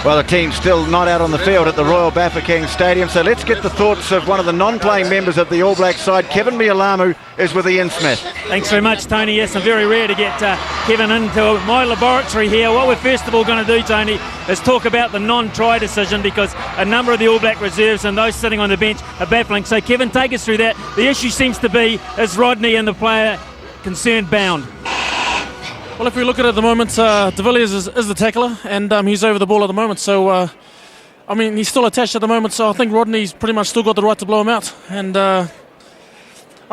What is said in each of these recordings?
Well, the team's still not out on the field at the Royal Bafokeng Stadium, so let's get the thoughts of one of the non-playing members of the All Blacks side. Kevin Mialamu is with Ian Smith. Thanks very much, Tony. Yes, I'm very rare to get Kevin into my laboratory here. What we're first of all going to do, Tony, is talk about the non-try decision, because a number of the All Black reserves and those sitting on the bench are baffling. So, Kevin, take us through that. The issue seems to be, is Rodney and the player concerned bound? Well, if we look at it at the moment, De Villiers is the tackler, and he's over the ball at the moment. So, I mean, he's still attached at the moment, so I think Rodney's pretty much still got the right to blow him out. And I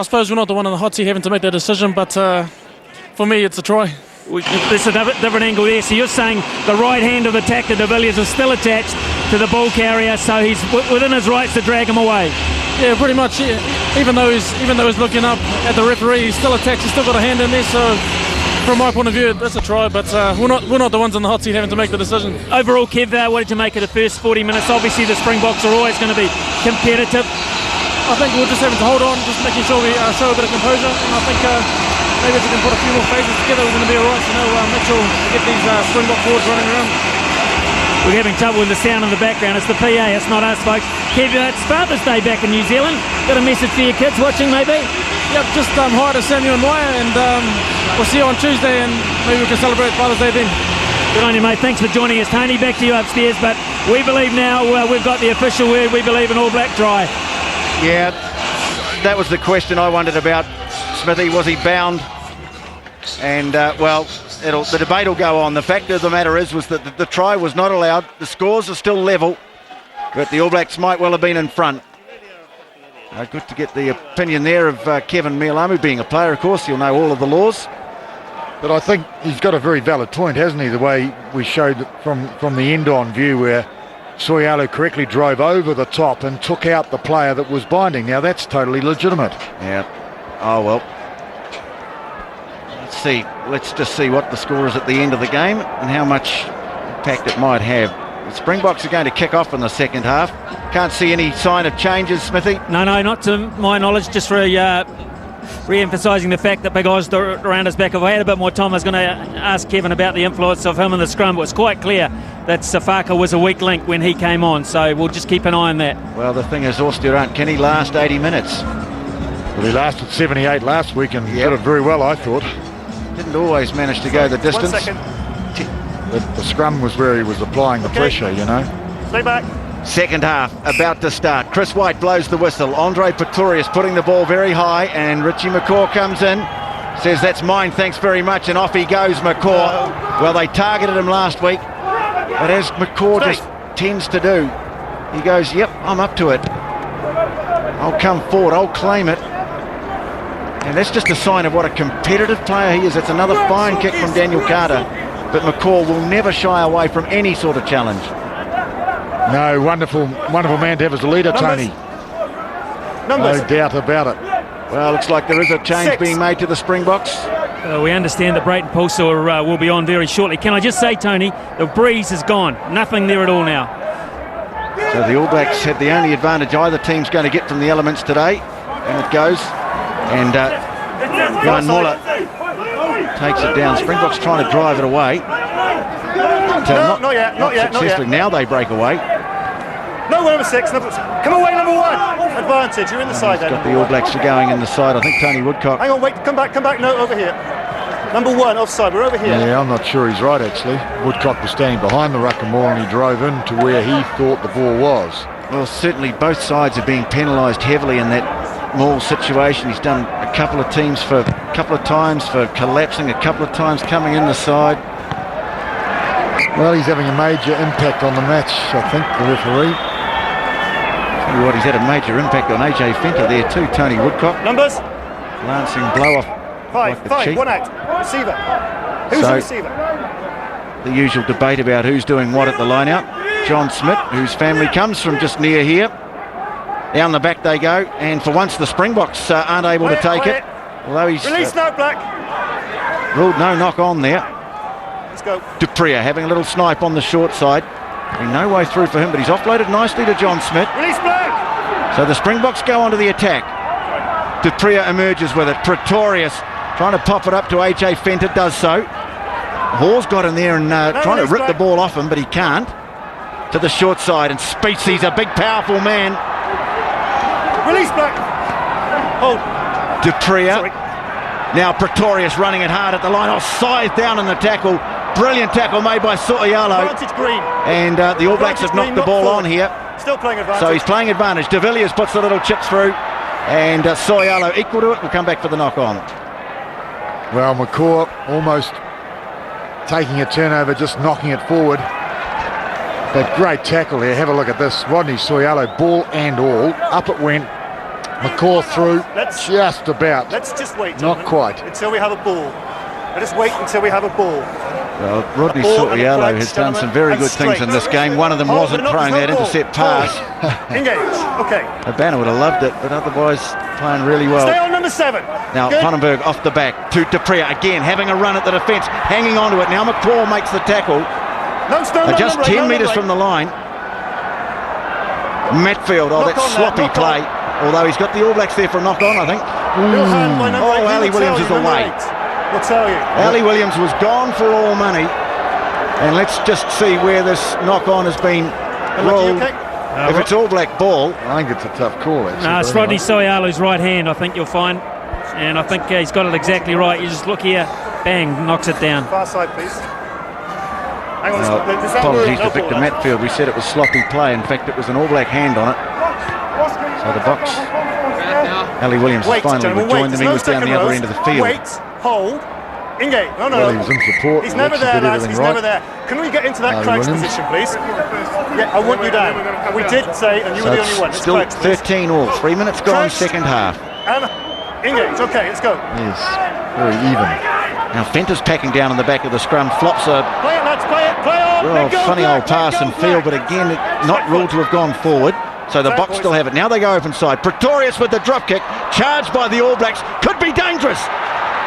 suppose we're not the one in the hot seat having to make that decision, but for me, it's a try. There's a different angle there. So you're saying the right hand of the tackler, De Villiers, is still attached to the ball carrier, so he's within his rights to drag him away. Yeah, pretty much. Yeah. Even though he's looking up at the referee, he's still attached. He's still got a hand in there, so. From my point of view, that's a try, but we're not the ones in the hot seat having to make the decision. Overall, Kev, what did you make of the first 40 minutes? Obviously, the Springboks are always going to be competitive. I think we're just having to hold on, just making sure we show a bit of composure, and I think maybe if we can put a few more phases together, we're going to be all right. Make sure we get these Springbok forwards running around. We're having trouble with the sound in the background. It's the PA, it's not us, folks. Kev, it's Father's Day back in New Zealand. Got a message for your kids watching, maybe? Yep, just hi to Samuel and Wire, and we'll see you on Tuesday, and maybe we can celebrate Father's Day then. Good on you, mate. Thanks for joining us. Tony, back to you upstairs, but we believe now, we've got the official word, we believe in All Black try. Yeah, that was the question I wondered about, Smithy. Was he bound? And, the debate will go on. The fact of the matter was that the try was not allowed. The scores are still level, but the All Blacks might well have been in front. Good to get the opinion there of Kevin Mialamu, being a player, of course. He'll know all of the laws. But I think he's got a very valid point, hasn't he? The way we showed from the end-on view where Soialo correctly drove over the top and took out the player that was binding. Now, that's totally legitimate. Yeah. Oh, well. Let's just see what the score is at the end of the game and how much impact it might have. The Springboks are going to kick off in the second half. Can't see any sign of changes, Smithy. No, not to my knowledge. Just re-emphasising the fact that Big Oz around his back. If I had a bit more time, I was going to ask Kevin about the influence of him in the scrum. It was quite clear that Safaka was a weak link when he came on, so we'll just keep an eye on that. Well, the thing is, Austerant, can he last 80 minutes? Well, he lasted 78 last week and did it very well, I thought. Didn't always manage to go the distance. 1 second. The scrum was where he was applying the pressure, you know. Stay back. Second half about to start. Chris White blows the whistle. Andre Pretorius putting the ball very high, and Richie McCaw comes in, says that's mine, thanks very much, and off he goes, McCaw. Well, they targeted him last week, but as McCaw just tends to do, he goes, yep, I'm up to it. I'll come forward, I'll claim it. And that's just a sign of what a competitive player he is. It's another fine kick from Daniel Carter, but McCaw will never shy away from any sort of challenge. No, wonderful man to have as a leader, Tony. Numbers. No doubt about it. Well, looks like there is a change being made to the Springboks. We understand that Brayton Pulsar will be on very shortly. Can I just say, Tony, the breeze is gone. Nothing there at all now. So the All Blacks had the only advantage either team's going to get from the elements today. And it goes. And Ryan Muller takes it down. Springboks trying to drive it away. Not yet. Now they break away. No, number 6. Come away, number 1. Advantage. You're in the side there. Got the All Blacks are going in the side. I think Tony Woodcock. Hang on, wait. Come back. No, over here. Number 1 offside. We're over here. Yeah, I'm not sure he's right, actually. Woodcock was standing behind the ruck and ball, and he drove in to where he thought the ball was. Well, certainly both sides are being penalised heavily in that Maul situation. He's done a couple of times for collapsing, a couple of times coming in the side. Well, he's having a major impact on the match, I think, the referee. Tell you what, he's had a major impact on AJ Fenter there too, Tony Woodcock. Numbers? Glancing blow off. 5, 1 out. Receiver. Who's the receiver? The usual debate about who's doing what at the line-out. John Smith, whose family comes from just near here. Down the back they go, and for once the Springboks aren't able to take it. Although he's release now, Black. Ruled no knock on there. Let's go. Dupria having a little snipe on the short side. No way through for him, but he's offloaded nicely to John Smith. Release Black. So the Springboks go onto the attack. Dupria emerges with it. Pretorius trying to pop it up to AJ Fenter, does so. Hall's got in there and trying to rip the ball off him, but he can't. to the short side, and Species, a big powerful man. Release, Black. Hold. Dupria. Sorry. Now Pretorius running it hard at the line. Scythe down in the tackle. Brilliant tackle made by Sotialo. Advantage Green. And the All Blacks have knocked the ball on here. Still playing advantage. So he's playing advantage. De Villiers puts the little chip through. And Sotialo equal to it. We'll come back for the knock on. Well, McCaw almost taking a turnover, just knocking it forward. But great tackle here. Have a look at this. Rodney Sotialo, ball and all. Up it went. McCaw through. Just about. Let's just wait. Not quite. Until we have a ball. Let us wait until we have a ball. Well, Rodney Sotialo has done some very good things in this game. One of them wasn't throwing that intercept pass. Engage. Okay. Banner would have loved it, but otherwise playing really well. Stay on number 7. Now Vandenberg off the back to Dupria again, having a run at the defence, hanging on to it. Now McCaw makes the tackle. Just 10 metres from the line. Matfield, that's sloppy play. Although he's got the All Blacks there for a knock on, I think. Ali Williams is away. We'll tell you. Ali Williams was gone for all money. And let's just see where this knock-on has been rolled. If it's All Black ball, I think it's a tough call. No, it's Rodney Sotialo's right hand, I think you'll find. And I think he's got it exactly right. You just look here, bang, knocks it down. Far side, please. Hang on, apologies to Victor Matfield. We said it was sloppy play. In fact, it was an All Black hand on it. So the box. Ali Williams has finally rejoined them. He was down the other end of the field. Wait, hold, engage. No. Well, he was in support. He's never there, lads. He's never there. Can we get into that Craig's position, please? Yeah, I want you down. We did say, and you were the only one. It's still Craig's, 13 all. 3 minutes gone, second half. And engage. Okay, let's go. Yes, very even. Now Fenter's packing down in the back of the scrum. Flops a play it, lads. Play it. Play on. funny old pass and field, but again, not ruled to have gone forward. So the Boks still have it. Now they go open side. Pretorius with the drop kick. Charged by the All Blacks. Could be dangerous.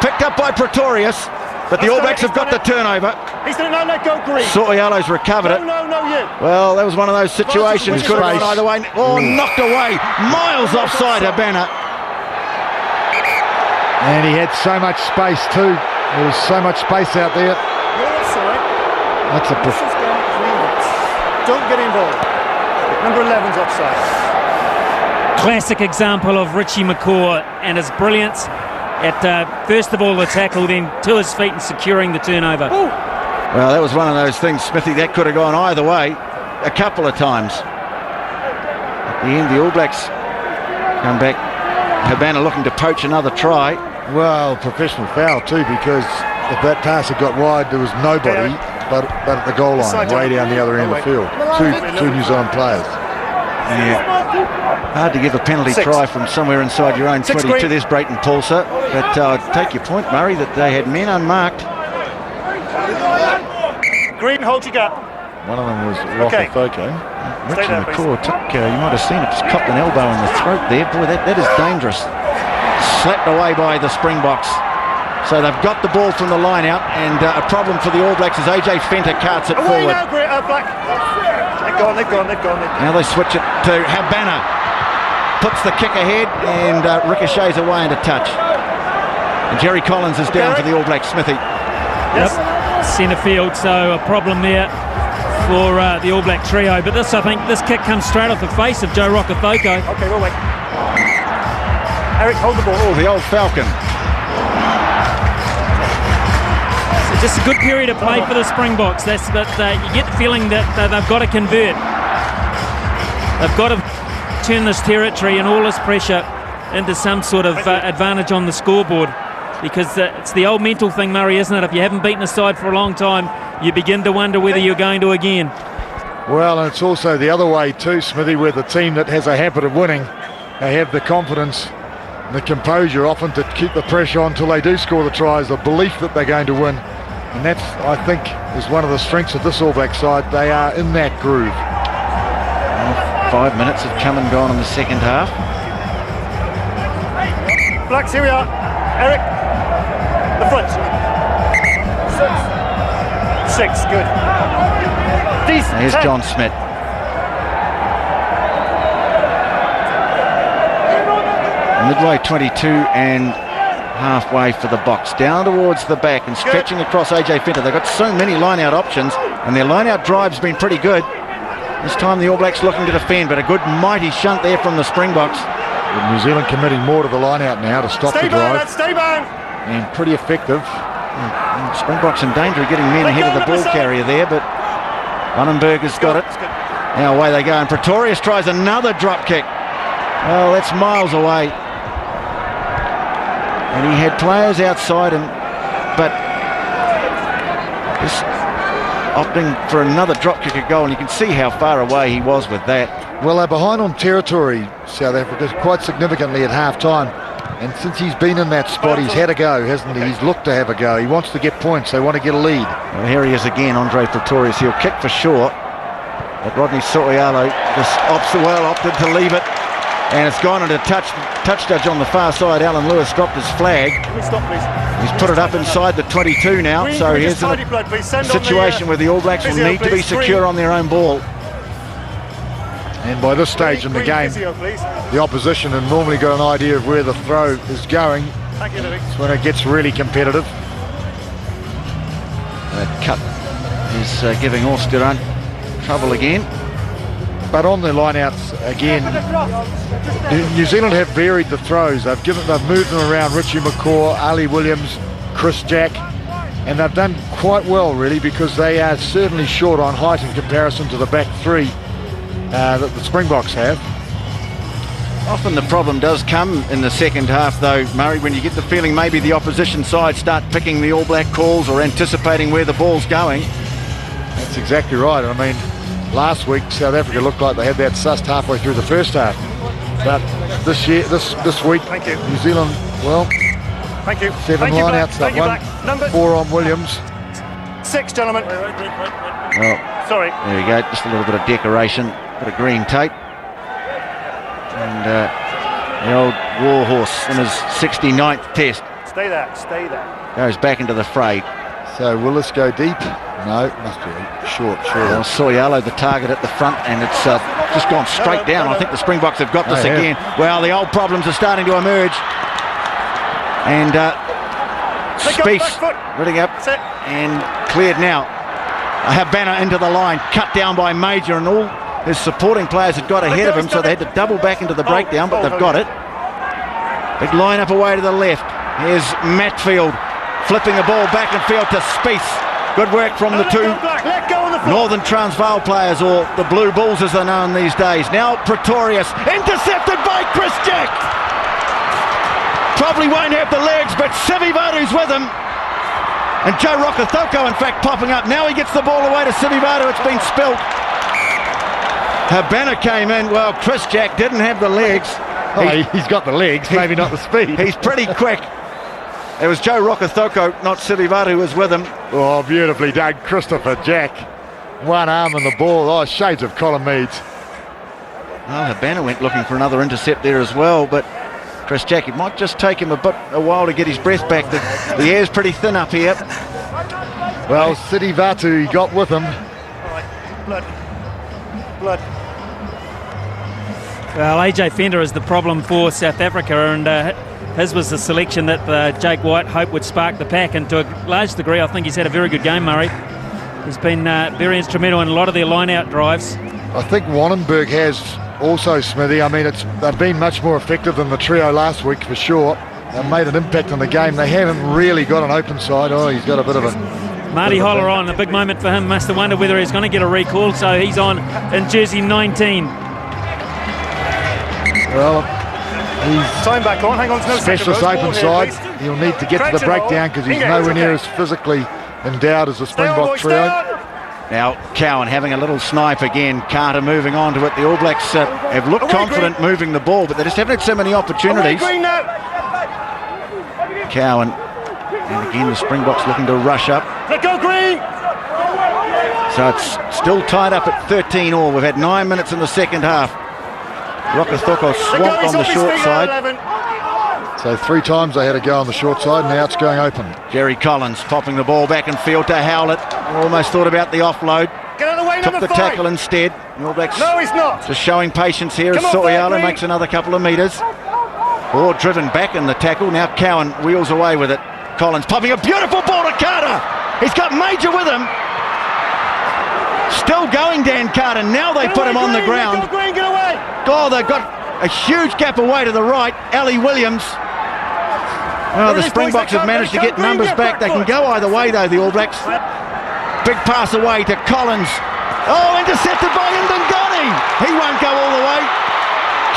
Picked up by Pretorius. But the All Blacks have got the turnover. He's done it. No, let go Green. Sotialo's recovered it. No, you. Well, that was one of those situations. Could have gone either way. Knocked away. Miles offside Habana. And he had so much space too. There was so much space out there. That's a Don't get involved. Number 11's offside. Classic example of Richie McCaw and his brilliance at first of all the tackle, then to his feet and securing the turnover. Well, that was one of those things, Smithy, that could have gone either way a couple of times. At the end, the All Blacks come back. Habana looking to poach another try. Well, professional foul too, because if that pass had got wide, there was nobody but at the goal line, way down the other end of the field. Two New Zealand players. Yeah. Hard to give a penalty try from somewhere inside your own 22. There's Brayton Paulser. But take your point, Murray, that they had men unmarked. Green, hold your gap. One of them was Rocafoko. Richie McCaw took, you might have seen it, just copped an elbow in the throat there. Boy, that is dangerous. Slapped away by the Springboks. So they've got the ball from the line out, and a problem for the All Blacks as AJ Fenter carts it forward. Now, Black. They've gone. Now they switch it to Habana. Puts the kick ahead and ricochets away into touch. And Jerry Collins is down for the All Blacks. Smithy. Yes. Centre field, so a problem there for the All Black trio. But I think this kick comes straight off the face of Joe Rocafoko. Okay, we'll wait. Eric, hold the ball. Oh, the old Falcon. Just a good period of play for the Springboks. You get the feeling that they've got to convert. They've got to turn this territory and all this pressure into some sort of advantage on the scoreboard. Because it's the old mental thing, Murray, isn't it? If you haven't beaten a side for a long time, you begin to wonder whether you're going to again. Well, and it's also the other way too, Smithy, where the team that has a habit of winning, they have the confidence and the composure often to keep the pressure on until they do score the tries, the belief that they're going to win. And that's, I think, is one of the strengths of this All Black side. They are in that groove. Well, 5 minutes have come and gone in the second half. Blacks, here we are. Eric, the front. 6, good. Here's John Smith. Midway 22 and halfway for the Boks, down towards the back and stretching across AJ Fenter. They've got so many line-out options and their line-out drive's been pretty good. This time the All Blacks looking to defend, but a good mighty shunt there from the Springboks. New Zealand committing more to the line out now to stop the drive. Stay back! And pretty effective. Springboks in danger of getting men ahead of the ball carrier there, but Vandenberg has got it. Now away they go, and Pretorius tries another drop kick. Oh, that's miles away. And he had players outside him, but just opting for another drop kick at goal, and you can see how far away he was with that. Well, they're behind on territory, South Africa, quite significantly at half-time. And since he's been in that spot, he's had a go, hasn't he? He's looked to have a go. He wants to get points. They want to get a lead. Well, here he is again, Andre Pretorius. He'll kick for sure. But Rodney So'oialo just opted to leave it. And it's gone into touch judge on the far side. Alan Lewis dropped his flag. Can we stop, please? He's put it up inside the 22 now. Green, so here's a situation where the All Blacks will need to be secure on their own ball. And by this stage in the game, the opposition have normally got an idea of where the throw is going. Thank you, It's when it gets really competitive. That cut is giving Orsteron trouble again. But on the line-outs again, New Zealand have varied the throws. They've moved them around. Richie McCaw, Ali Williams, Chris Jack, and they've done quite well really, because they are certainly short on height in comparison to the back three that the Springboks have. Often the problem does come in the second half though, Murray, when you get the feeling maybe the opposition side start picking the All Black calls or anticipating where the ball's going. That's exactly right. I mean, last week South Africa looked like they had that sussed halfway through the first half. But this week, New Zealand, well, 7 line-outs, that one, 4 on Williams. 6, gentlemen. Well, sorry. There you go, just a little bit of decoration, bit of green tape. And the old warhorse in his 69th test. Stay there. Goes back into the fray. So will this go deep? No, must be short. Well, So'oialo the target at the front, and it's just gone straight down. I think the Springboks have got this again. Well, the old problems are starting to emerge. And Spieth running up and cleared now. Habana into the line, cut down by Major, and all his supporting players had got ahead of him, so they had to double back into the breakdown, but they've got it. Big line up away to the left. Here's Matfield flipping the ball back and field to Spieth. Good work from the two Northern Transvaal players, or the Blue Bulls as they're known these days. Now Pretorius, intercepted by Chris Jack. Probably won't have the legs, but Sivivatu's with him. And Joe Rokethoko, in fact, popping up. Now he gets the ball away to Sivivatu. It's been spilt. Habana came in. Well, Chris Jack didn't have the legs. He's got the legs, maybe not the speed. He's pretty quick. It was Joe Rokethoko, not Sivivatu, who was with him. Oh, beautifully done, Christopher Jack. One arm on the ball. Oh, shades of Colin Meads. Well, Habana went looking for another intercept there as well, but Chris Jack, it might just take him a while to get his breath back. The air's pretty thin up here. Well, Sivivatu, he got with him. Blood. Well, AJ Fender is the problem for South Africa, and his was the selection that Jake White hoped would spark the pack, and to a large degree I think he's had a very good game, Murray. He's been very instrumental in a lot of their line-out drives. I think Wannenberg has also, Smithy. I mean, they've been much more effective than the trio last week for sure. They've made an impact on the game. They haven't really got an open side. Oh, he's got a bit of a... Marty Holler on, a big moment for him. Must have wondered whether he's going to get a recall, so he's on in jersey 19. Well, he's time back on. Hang on, no specialist open side. He'll need to get to the breakdown because he's nowhere near as physically endowed as the Springbok trio. Now Cowan having a little snipe again. Carter moving on to it. The All Blacks have looked confident moving the ball, but they just haven't had so many opportunities. Cowan, and again the Springboks looking to rush up. Let go, Green! So it's still tied up at 13-all. We've had 9 minutes in the second half. Rokethoko swamped on the short side. So 3 times they had a go on the short side, now it's going open. Jerry Collins popping the ball back in field to Howlett. Almost thought about the offload. Get out of the way, Took the 5. tackle instead. The All Blacks no, he's not. Just showing patience here as Come on, So'oialo Green. makes another couple of metres. Or driven back in the tackle. Now Cowan wheels away with it. Collins popping a beautiful ball to Carter. He's got Major with him. Still going, Dan Carter. Now they put him on the ground. Go Green, get away! Oh, they've got a huge gap away to the right. Ali Williams. Oh, the Springboks have managed to get numbers back. They can go either way, though, the All Blacks. Big pass away to Collins. Oh, intercepted by Ndungani. He won't go all the way.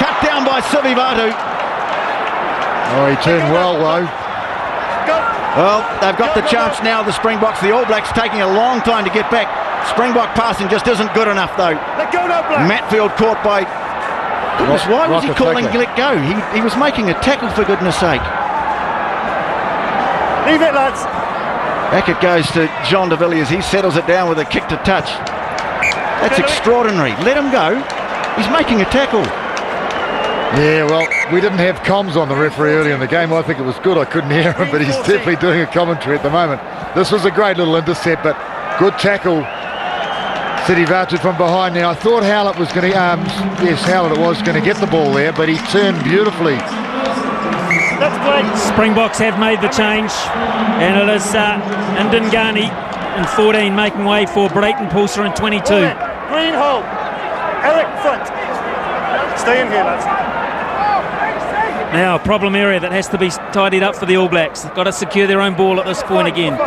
Cut down by Sivivatu. Oh, he turned well, though. Well, they've got the chance now, the Springboks. The All Blacks taking a long time to get back. Springbok passing just isn't good enough, though. Let go now, Black. Matfield caught by... Goodness, why was he calling let go? He was making a tackle, for goodness sake. Leave it, lads. Back it goes to John de Villiers. He settles it down with a kick to touch. That's extraordinary. Let him go. He's making a tackle. Yeah, well, we didn't have comms on the referee early in the game. I think it was good. I couldn't hear him, but he's definitely doing a commentary at the moment. This was a great little intercept, but good tackle. Sivivatu from behind now. I thought Howlett was going to, Howlett was going to get the ball there, but he turned beautifully. That's great. Springboks have made the change, and it is Ndungani in 14 making way for Brayton Pulser in 22. Green hole. Eric front. Stay in here, lads. Now, problem area that has to be tidied up for the All Blacks. They've got to secure their own ball at this point again. 5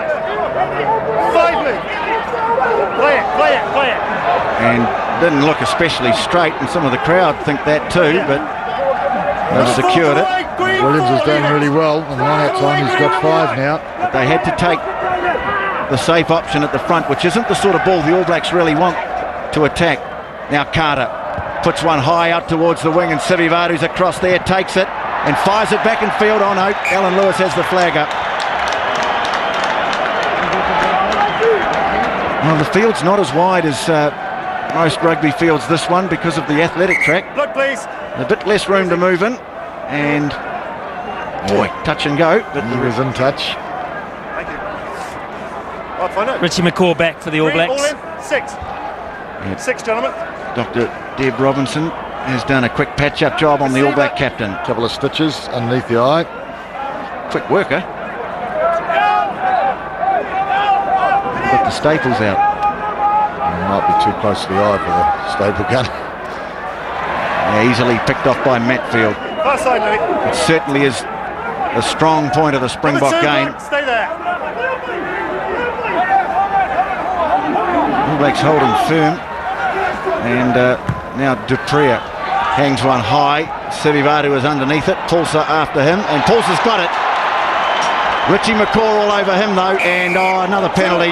move. Play it. And didn't look especially straight, and some of the crowd think that too, but they've secured it. Williams has done really well, and on that time he's got 5 now. But they had to take the safe option at the front, which isn't the sort of ball the All Blacks really want to attack. Now Carter puts one high out towards the wing, and Sivivatu's across there, takes it and fires it back in field. Oh no, Alan Lewis has the flag up. Well, the field's not as wide as most rugby fields, this one, because of the athletic track. Look, please. A bit less room to move in, and boy, touch and go. But he was in touch. Thank you. I'll find out. Richie McCaw back for the All Blacks. All in. 6. Yep. 6, gentlemen. Dr. Deb Robinson has done a quick patch-up job on the All Black captain. A couple of stitches underneath the eye. Quick worker. Got the staples out. Might be too close to the eye for the staple gun. Yeah, easily picked off by Matfield. Far side, Louis. It certainly is a strong point of the Springbok game. Stay there. All Blacks holding firm. And now Duprea hangs one high. Sivivatu is underneath it. Pulser after him, and Pulser's got it. Richie McCaw all over him though, and another penalty.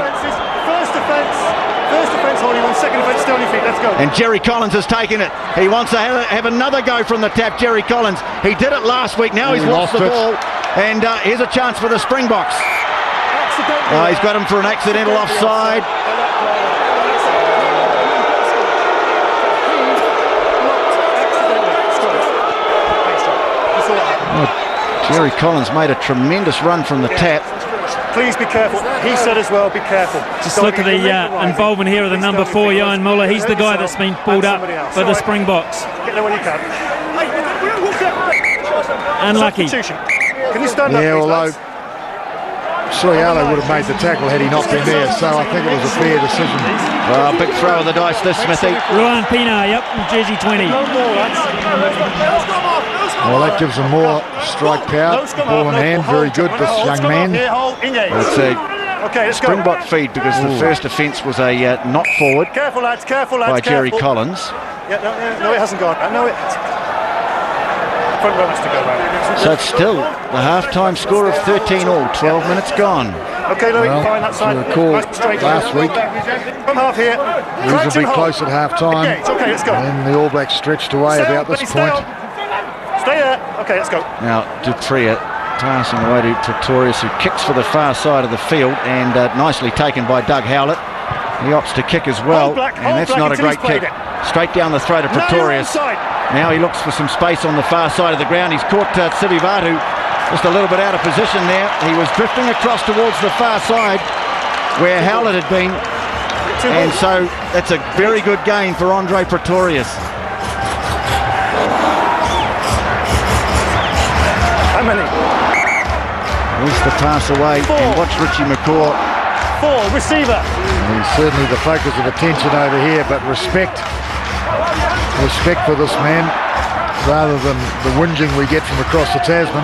First offence holding on, second offence still on your feet. Let's go. And Jerry Collins has taken it. He wants to have another go from the tap. Jerry Collins. He did it last week. Now he's lost the ball, and here's a chance for the Springboks. He's got him for an accidental offside. Jerry Collins made a tremendous run from the tap. Please be careful. He said as well, be careful. Just look at the involvement here of the number 4, Johan Muller. He's the guy that's been pulled up for the Springboks. Get there when you can. Unlucky. Can you stand up, yeah, please, although Soyalo would have made the tackle had he not been there, so I think it was a fair decision. Well, big throw of the dice this, Smithy. Ruan Pina, yep, jersey 20. Well, that gives him more strike power. Ball in hand, very good, this young man. It's a Springbok feed because the first offence was a not forward. Careful, lads, by Jerry Collins. Yeah, no, it hasn't gone. No, it. Front row has to go round. So it's still the half-time score of 13-all, 12 minutes gone. Okay, Louis, fine that side. Last week, from half here. reasonably close at half-time. Okay, it's okay, let's go. And the All Blacks stretched away about this point. Stay there. Okay, let's go. Now Duprea passing away to Pretorius, who kicks for the far side of the field, and nicely taken by Doug Howlett. He opts to kick as well, and that's not a great kick. Straight down the throat of Pretorius. Now he looks for some space on the far side of the ground. He's caught Sivivatu just a little bit out of position there. He was drifting across towards the far side where Howlett had been, and so that's a very good gain for Andre Pretorius. How many? Here's the pass away, and watch Richie McCaw 4, receiver. He's certainly the focus of attention over here, but respect for this man, rather than the whinging we get from across the Tasman.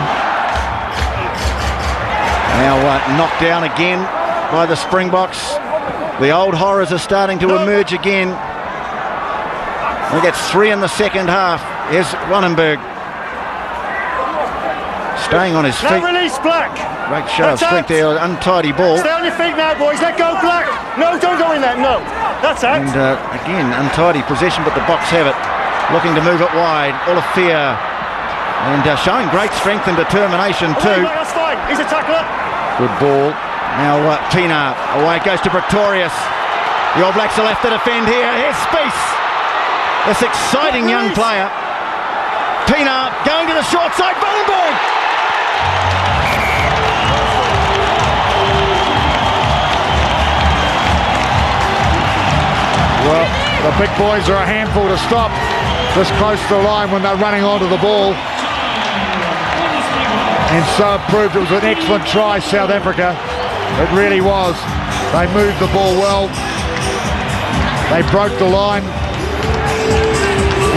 Now knocked down again by the Springboks. The old horrors are starting to emerge again. We get 3 in the second half. Here's Wannenberg. Staying on his feet. Now release, Black. Great show of strength there. Untidy ball. Stay on your feet now, boys. Let go, Black. No, don't go in there. No. That's out. And again, untidy possession, but the Boks have it. Looking to move it wide. Olafia. And showing great strength and determination too. That's fine. He's a tackler. Good ball. Now Pienaar. Away it goes to Pretorius. The All Blacks are left to defend here. Here's Spieth. This exciting young player. Pienaar going to the short side. Wallenberg. Well, the big boys are a handful to stop this close to the line when they're running onto the ball. And so it proved it was an excellent try, South Africa. It really was. They moved the ball well. They broke the line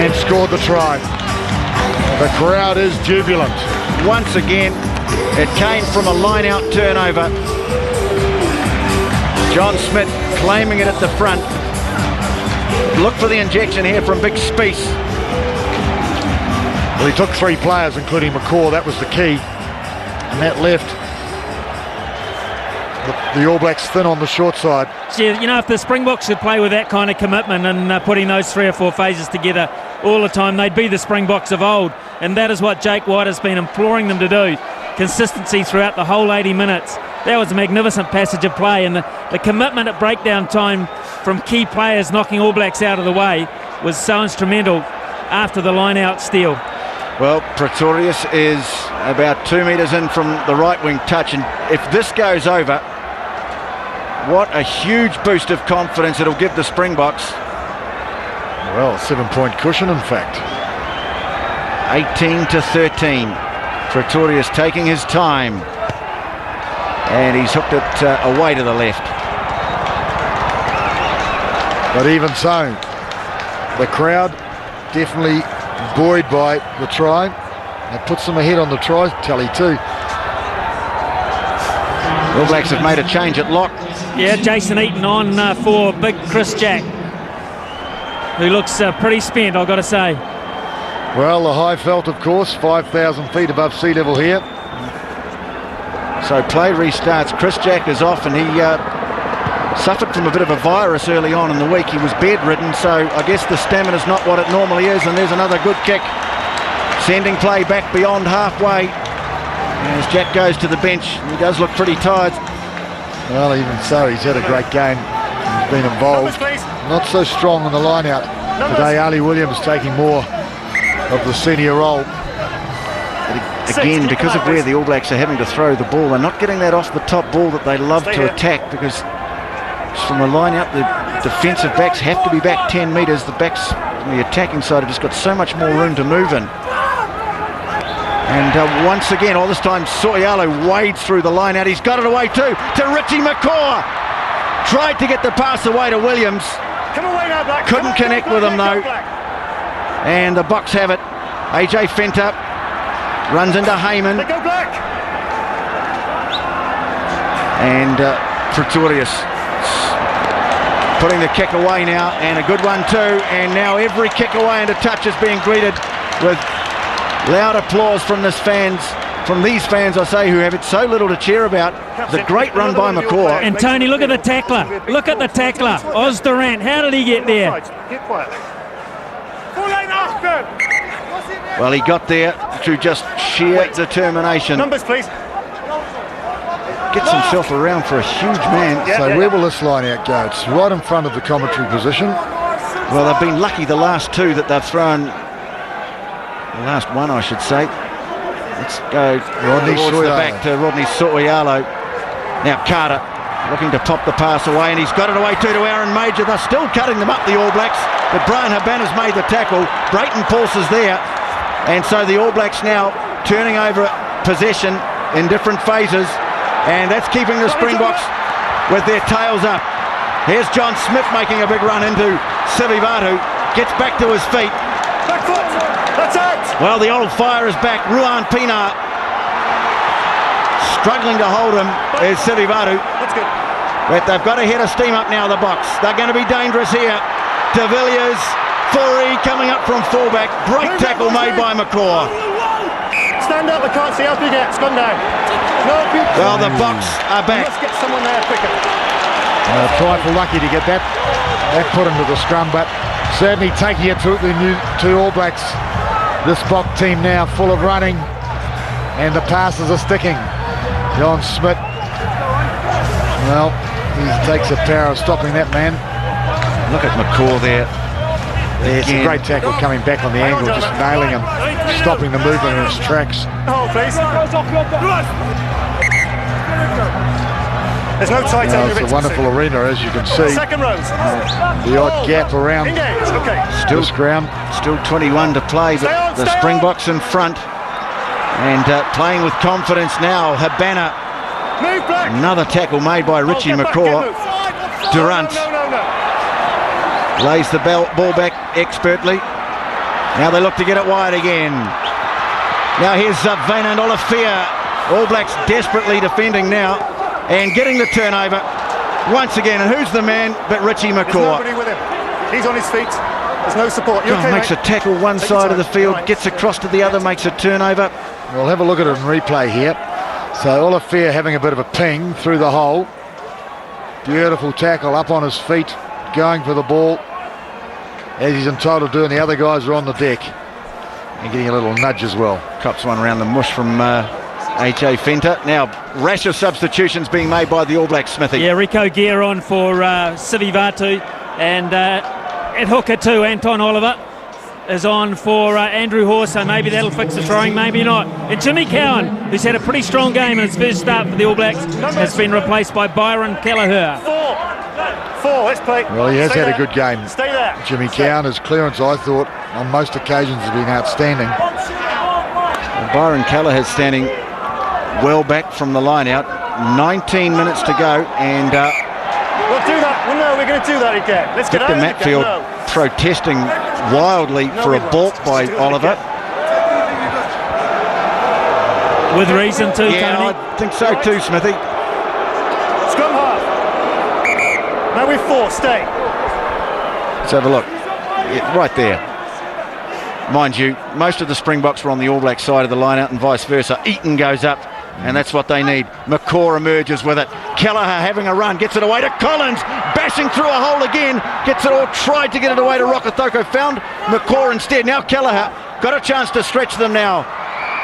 and scored the try. The crowd is jubilant. Once again, it came from a line-out turnover. John Smith claiming it at the front. Look for the injection here from Big Spieth. Well, he took 3 players, including McCaw. That was the key. And that left the All Blacks thin on the short side. Yeah, you know, if the Springboks could play with that kind of commitment and putting those 3 or 4 phases together all the time, they'd be the Springboks of old. And that is what Jake White has been imploring them to do. Consistency throughout the whole 80 minutes. That was a magnificent passage of play, and the commitment at breakdown time from key players knocking All Blacks out of the way was so instrumental after the line-out steal. Well, Pretorius is about 2 metres in from the right wing touch, and if this goes over, what a huge boost of confidence it'll give the Springboks. Well, 7-point cushion, in fact. 18-13. Pretorius taking his time. And he's hooked it away to the left. But even so, the crowd definitely buoyed by the try. It puts them ahead on the try tally too. All Blacks have made a change at lock. Yeah, Jason Eaton on for big Chris Jack, who looks pretty spent, I've got to say. Well, the high felt, of course, 5,000 feet above sea level here. So play restarts. Chris Jack is off, and he suffered from a bit of a virus early on in the week. He was bedridden, so I guess the stamina's not what it normally is. And there's another good kick, sending play back beyond halfway. As Jack goes to the bench, he does look pretty tired. Well, even so, he's had a great game. He's been involved. Not so strong on the line-out. Today, Ali Williams taking more of the senior role. Again, because of where the All Blacks are having to throw the ball, they're not getting that off the top ball that they love to attack, because from the line out, the defensive backs have to be back 10 metres. The backs from the attacking side have just got so much more room to move in. And once again, all this time, Soyalo wades through the line out. He's got it away too to Richie McCaw. Tried to get the pass away to Williams. Come away now, Black. Couldn't connect with him though. And the Boks have it. AJ Fenter runs into Heyman. They go Black. And Pretorius putting the kick away now, and a good one too. And now every kick away into touch is being greeted with loud applause from these fans, I say, who have it so little to cheer about. The great run by McCaw. And Tony, look at the tackler. Look at the tackler. Oz Durant. How did he get there? Get quiet. Well, he got there through just sheer determination. Numbers, please. Gets himself around for a huge man. So where will this line out go? It's right in front of the commentary position. Well, they've been lucky the last two that they've thrown. The last one, I should say. Let's go towards the back to Rodney Soyalo. Now Carter looking to pop the pass away, and he's got it away too to Aaron Major. They're still cutting them up, the All Blacks, but Brian Habana's made the tackle. Brayton Pulse is there, and so the All Blacks now turning over possession in different phases, and that's keeping the Springboks with their tails up. Here's John Smith making a big run into Sivivatu. Gets back to his feet. Back foot. That's out. Well, the old fire is back. Ruan Pienaar struggling to hold him is Sivivatu. That's good. But they've got to head a steam up now, the box. They're going to be dangerous here. De Villiers, Fourie coming up from fullback. Great tackle made by McCaw. Stand up, I can't see. Help you get. It's gone down. No, well, the box are back. Let's get someone there quicker. Trifle lucky to get that put into the scrum, but certainly taking it to the two All Blacks. This Bock team now full of running, and the passes are sticking. John Smith, well, he takes the power of stopping that man. Look at McCaw there. It's a great tackle coming back on the angle, just nailing him, stopping the movement in his tracks. Oh, please. There's no tight end. It's a wonderful arena, as you can see. Second rows. The odd gap around this ground. Still 21 to play, but the Springboks in front. And playing with confidence now, Habana. Move back. Another tackle made by Richie McCaw. Durant lays the ball back expertly. Now they look to get it wide again. Now here's Vainand Olafia. All Blacks desperately defending now and getting the turnover once again. And who's the man but Richie McCaw? There's nobody with him. He's on his feet. There's no support. Okay, makes a tackle one side of the field, gets across to the other, makes a turnover. We'll have a look at it in replay here. So Olafia having a bit of a ping through the hole. Beautiful tackle, up on his feet, going for the ball, as he's entitled to do, and the other guys are on the deck. And getting a little nudge as well. Cops one around the mush from H.A. Fenter. Now, rash of substitutions being made by the All Blacks, Smithy. Yeah, Rico Gear on for Sivivatu, and at hooker too, Anton Oliver is on for Andrew Hoare, so maybe that'll fix the throwing, maybe not. And Jimmy Cowan, who's had a pretty strong game in his first start for the All Blacks, has been replaced by Byron Kelleher. Four, let's play. Well, he has had a good game. Stay there. Jimmy Cowan, his clearance, I thought, on most occasions has been outstanding. And Byron Kelleher standing well back from the line out. 19 minutes to go, and we'll do that. Well, no, we're going to do that again. Let's get Victor Matfield protesting wildly for a balk by Oliver. With reason too, Tony. I think so too, Smithy. Scrum half. Now we're four. Stay. Let's have a look. Yeah, right there. Mind you, most of the Springboks were on the All Black side of the line out and vice versa. Eaton goes up, and that's what they need. McCaw emerges with it. Kelleher having a run, gets it away to Collins, bashing through a hole again, gets it all, tried to get it away to Rokotoko, found McCaw instead. Now Kelleher got a chance to stretch them now.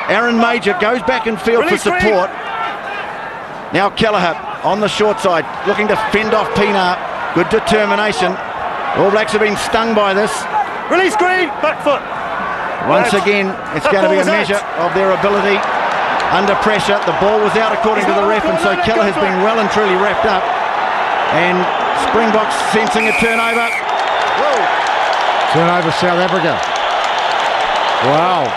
Aaron Major goes back in field for support. Now Kelleher on the short side, looking to fend off Pienaar. Good determination. All Blacks have been stung by this. Release Green, back foot. Once again, it's going to be a measure of their ability under pressure. The ball was out according to the ref, and so Keller has been well and truly wrapped up. And Springboks sensing a turnover. Whoa. Turnover South Africa. Wow.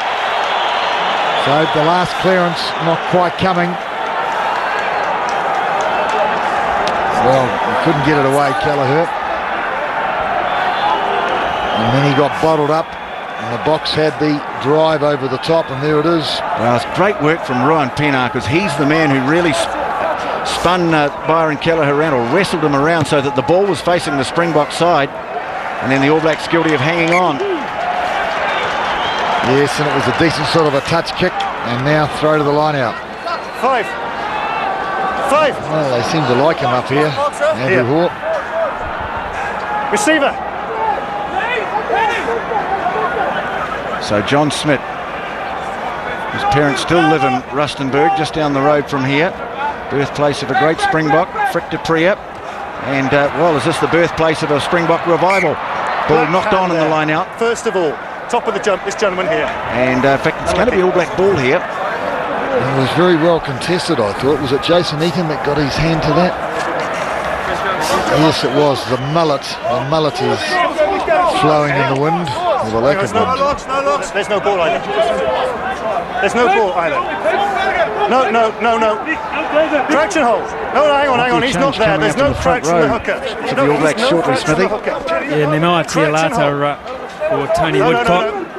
So the last clearance not quite coming. Well, he couldn't get it away, Kelleher. And then he got bottled up, and the box had the drive over the top, and there it is. Well, it's great work from Ruan Pienaar, because he's the man who really spun Byron Kelleher around, or wrestled him around, so that the ball was facing the Springbok side, and then the All Blacks guilty of hanging on. Yes, and it was a decent sort of a touch kick, and now throw to the line out. Five. Well, they seem to like him up here. Andrew Hoare. Receiver. So John Smith, his parents still live in Rustenburg, just down the road from here. Birthplace of a great Springbok, Frick de Preer. And, well, is this the birthplace of a Springbok revival? Ball knocked on in the line out. First of all, top of the jump, this gentleman here. And, in fact, it's going to be All Black ball here. It was very well contested, I thought. Was it Jason Eaton that got his hand to that? Yes, it was. The mullet is flowing in the wind. With a lack of wind. There's no ball either. There's no ball either. No. Crouch and hold. No, hang on. He's not there. There's no crouch from the hooker. To the All Blacks shortly, Smithy. Yeah, Nemai Tialata for Tony Woodcock.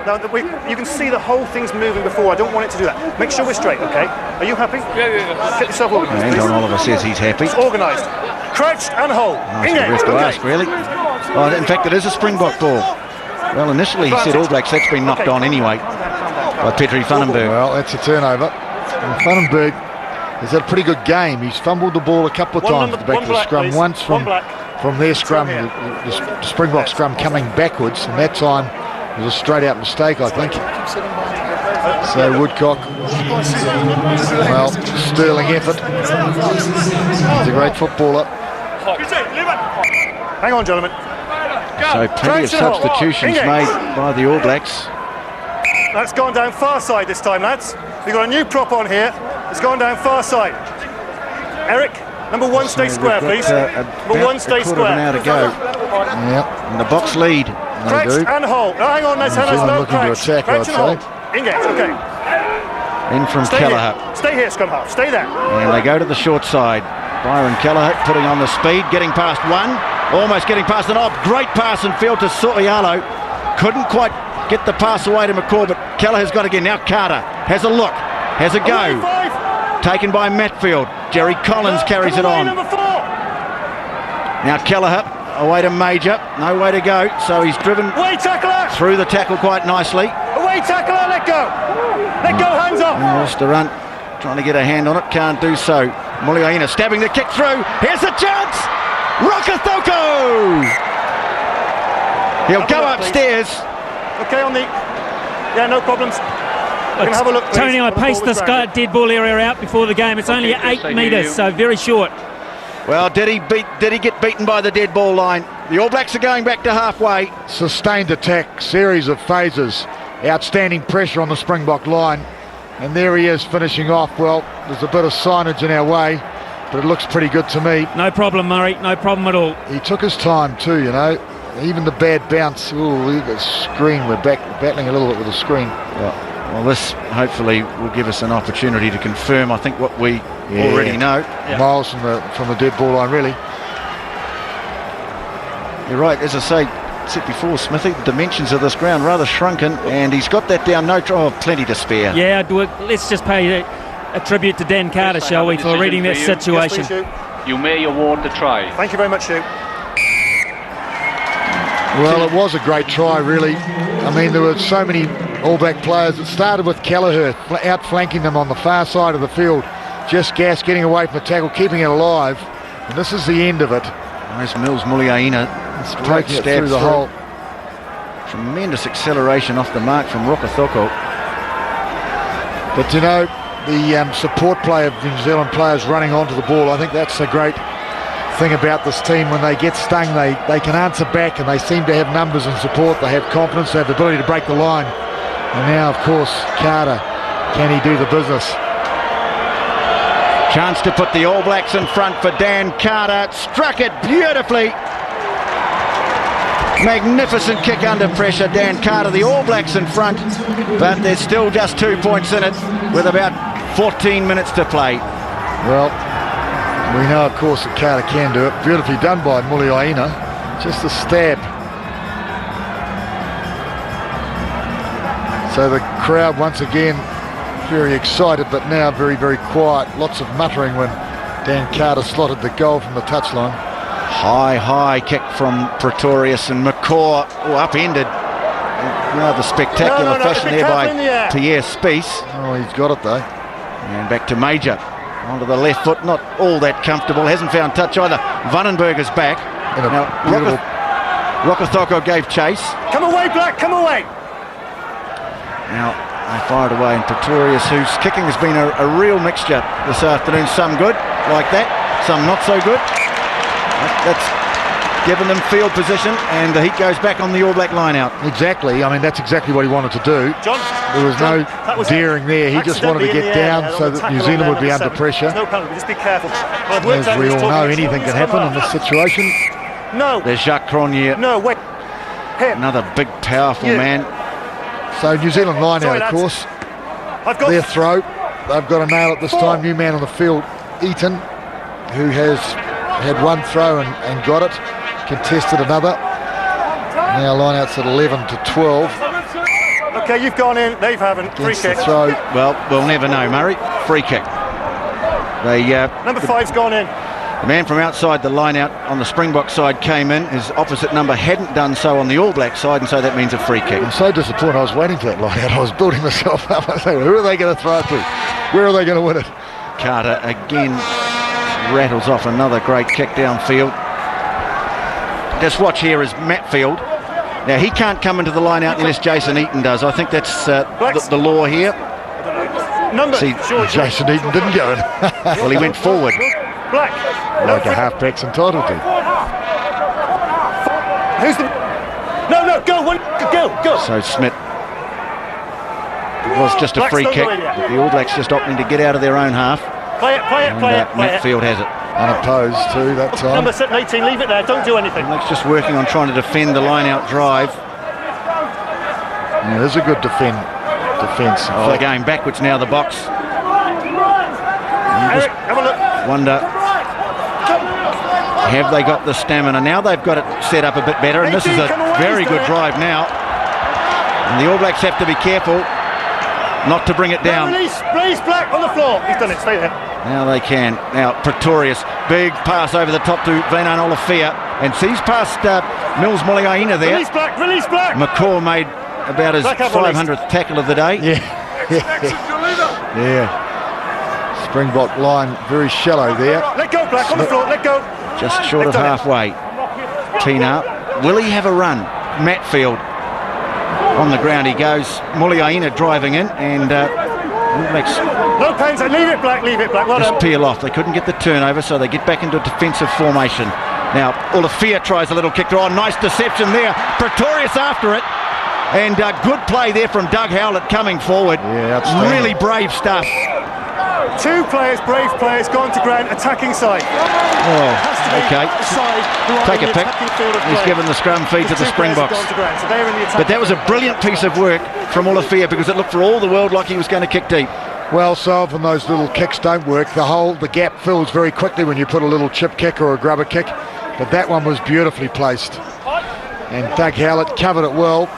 No, you can see the whole thing's moving before. I don't want it to do that. Make sure we're straight, okay? Are you happy? Yeah. Get yourself organised, And please. Don Oliver says he's happy. It's organised. Crouched and hold. Nice the ref to ask, really. Oh, in fact, it is a Springbok ball. Well, initially he said All Blacks. That's been knocked on anyway by Petri Vandenberg. Well, that's a turnover. And Vandenberg has had a pretty good game. He's fumbled the ball a couple of times at the back of the scrum. Please. Once from their scrum, the Springbok scrum coming backwards, and that time it was a straight out mistake, I think. So Woodcock, well, sterling effort. He's a great footballer. Hang on, gentlemen. So plenty of substitutions made by the All Blacks. That's gone down far side this time, lads. We've got a new prop on here. It's gone down far side. Eric, number 1, stay square, please. Number 1, stay square. An hour to go. Yep. And the box lead. Crouch and hold. No, hang on, let's no looking to crouch. attack, Crouch I'd and hold. say. Engage, okay. In from Stay Kelleher. here. Stay here, scrum half. Stay there. And they go to the short side. Byron Kelleher putting on the speed, getting past one, almost getting past an off. Great pass and field to So'ialo. Couldn't quite get the pass away to McCaw, but Kelleher's got again. Now Carter has a look, has a go. Taken by Matfield. Jerry Collins carries it on. Number 4. Now Kelleher away to Major. No way to go. So he's driven through the tackle quite nicely. Away tackler, let go. Let go, hands off. Lost the run. Trying to get a hand on it. Can't do so. Muliaina stabbing the kick through. Here's a chance. Rokathoko. He'll go upstairs. Okay, on the... Yeah, no problems. Have a look, please. Tony, I paced this dead ball area out before the game. It's only 8 metres, so very short. Well, did he get beaten by the dead ball line? The All Blacks are going back to halfway. Sustained attack, series of phases. Outstanding pressure on the Springbok line. And there he is finishing off. Well, there's a bit of signage in our way, but it looks pretty good to me. No problem, Murray. No problem at all. He took his time too, you know. Even the bad bounce. Ooh, the screen. We're battling a little bit with the screen. Well, this hopefully will give us an opportunity to confirm, I think, what we already know. Miles from the dead ball line, really. You're right, as I said before, Smithy, the dimensions of this ground rather shrunken, and he's got that down. Plenty to spare. Yeah, let's just pay a tribute to Dan Carter, shall we, for reading that situation. Yes, you may award the try. Thank you very much, Hugh. Well, it was a great try, really. I mean, there were so many All Black players. It started with Kelleher outflanking them on the far side of the field. Just getting away from the tackle, keeping it alive. And this is the end of it. Nice Mills Muliaina. Taking it through the hole. Tremendous acceleration off the mark from Rokathoko. But you know, the support play of the New Zealand players running onto the ball, I think that's a great thing about this team. When they get stung, they can answer back, and they seem to have numbers and support. They have confidence, they have the ability to break the line. And now, of course, Carter, can he do the business? Chance to put the All Blacks in front for Dan Carter. Struck it beautifully. Magnificent kick under pressure. Dan Carter, the All Blacks in front, but there's still just 2 points in it with about 14 minutes to play. Well, we know, of course, that Carter can do it. Beautifully done by Muliaina. Just a stab. So the crowd once again very excited, but now very, very quiet. Lots of muttering when Dan Carter slotted the goal from the touchline. High kick from Pretorius, and McCaw upended in rather spectacular fashion there by Pierre Spies. Oh, he's got it though. And back to Major. Onto the left foot, not all that comfortable. Hasn't found touch either. Vandenberg is back. Now, Rokathoko gave chase. Come away, Black, come away. Now, they fired away, and Pretorius, whose kicking has been a real mixture this afternoon. Some good, like that. Some not so good. That's given them field position, and the heat goes back on the All Black line out. Exactly. I mean, that's exactly what he wanted to do. John, there was no daring there. He just wanted to get down so that New Zealand would be under pressure. No penalty, just be careful. As we all know, anything can happen in this situation. No. There's Jacques Cronje. No, wait. Him. Another big, powerful man. So New Zealand line out, of course. Their throw. they've got a nail at this time. New man on the field, Eaton, who has had one throw and got it, contested another. Now line-out's at 11 to 12. Okay, you've gone in, they haven't. Free kick. Throw. Well, we'll never know, Murray. Free kick. Number 5's gone in. The man from outside the line-out on the Springbok side came in. His opposite number hadn't done so on the All Black side, and so that means a free kick. I'm so disappointed. I was waiting for that line-out. I was building myself up. I was thinking, who are they going to throw it to? Where are they going to win it? Carter again rattles off another great kick downfield. Just watch here is Matfield. Now he can't come into the line out unless Jason Eaton does. I think that's the law here. See, Jason Eaton didn't go in. Well, he went forward. Black. Like a half-back's entitled to. Who's the... No, go. So Smith. It was just a free kick. The All Blacks just opting to get out of their own half. Play it. Matfield has it. Unopposed too that time. Number 18, leave it there, don't do anything. All Blacks just working on trying to defend the line-out drive. Yeah, there's a good defence. Oh, they're going backwards now, the box. Eric, have a look. Wonder, have they got the stamina? Now they've got it set up a bit better, and this is a very good drive now. And the All Blacks have to be careful not to bring it down. Release Black on the floor. He's done it, stay there. Now they can. Now Pretorius, big pass over the top to Venan Olafia, and sees past Mills Muliaina there. Release Black. McCaw made about his 500th tackle of the day. Yeah. Springbok line very shallow there. Let go, Black, on the floor, let go. Just short of halfway. Tina, will he have a run? Matfield on the ground he goes. Muliaina driving in, and no pens, leave it Black. Well just done. peel off. They couldn't get the turnover, so they get back into a defensive formation. Now Olafia tries a little kick through. Oh, nice deception there. Pretorius after it. And good play there from Doug Howlett coming forward. Yeah, outstanding. Really brave stuff. Two players, brave players, gone to ground, attacking side. Okay. Take a pick. He's given the scrum feed to the Springboks. But that was a brilliant piece of work from Olafia, because it looked for all the world like he was going to kick deep. Well, so often those little kicks don't work. The gap fills very quickly when you put a little chip kick or a grubber kick. But that one was beautifully placed. And Doug Howlett covered it well.